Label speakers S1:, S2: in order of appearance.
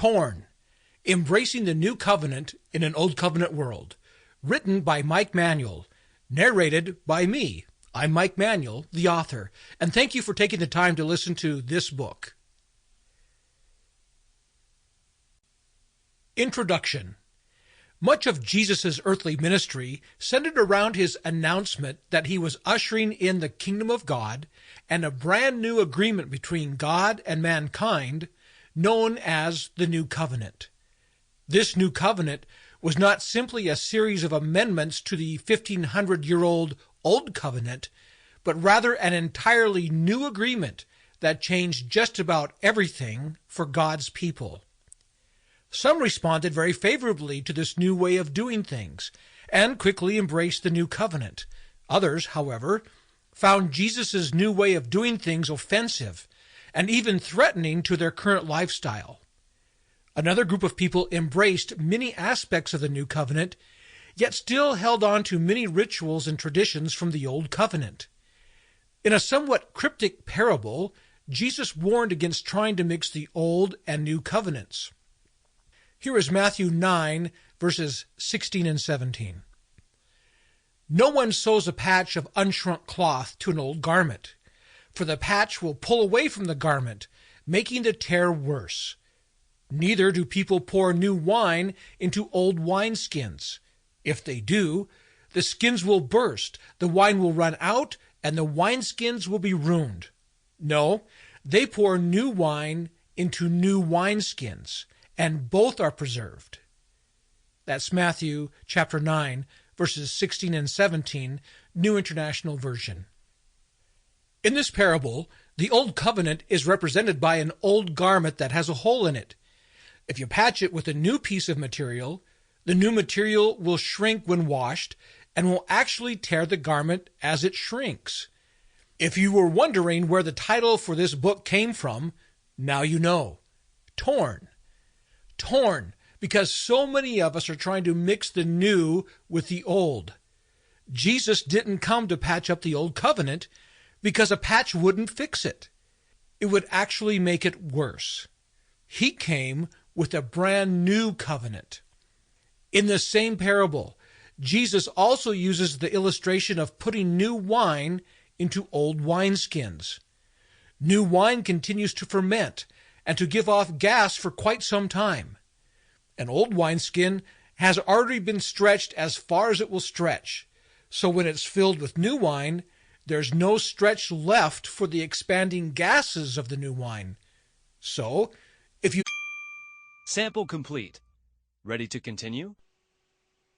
S1: Torn, Embracing the New Covenant in an Old Covenant World, written by Manuel, narrated by me. I'm Mike Manuel, the author, and thank you for taking the time to listen to this book. Introduction. Much of Jesus' earthly ministry centered around his announcement that he was ushering in the kingdom of God and a brand new agreement between God and mankind known as the New Covenant. This New Covenant was not simply a series of amendments to the 1,500-year-old Old Covenant, but rather an entirely new agreement that changed just about everything for God's people. Some responded very favorably to this new way of doing things and quickly embraced the New Covenant. Others, however, found Jesus' new way of doing things offensive and even threatening to their current lifestyle. Another group of people embraced many aspects of the New Covenant, yet still held on to many rituals and traditions from the Old Covenant. In a somewhat cryptic parable, Jesus warned against trying to mix the Old and New Covenants. Here is Matthew 9, verses 16 and 17. No one sews a patch of unshrunk cloth to an old garment, for the patch will pull away from the garment, making the tear worse. Neither do people pour new wine into old wineskins. If they do, the skins will burst, the wine will run out, and the wineskins will be ruined. No, they pour new wine into new wineskins, and both are preserved. That's Matthew chapter 9, verses 16 and 17, New International Version. In this parable, the Old Covenant is represented by an old garment that has a hole in it. If you patch it with a new piece of material, the new material will shrink when washed and will actually tear the garment as it shrinks. If you were wondering where the title for this book came from, now you know. Torn. Torn, because so many of us are trying to mix the new with the old. Jesus didn't come to patch up the Old Covenant because a patch wouldn't fix it. It would actually make it worse. He came with a brand new covenant. In the same parable, Jesus also uses the illustration of putting new wine into old wineskins. New wine continues to ferment and to give off gas for quite some time. An old wineskin has already been stretched as far as it will stretch, so when it's filled with new wine, there's no stretch left for the expanding gases of the new wine. So, if you...
S2: Sample complete. Ready to continue?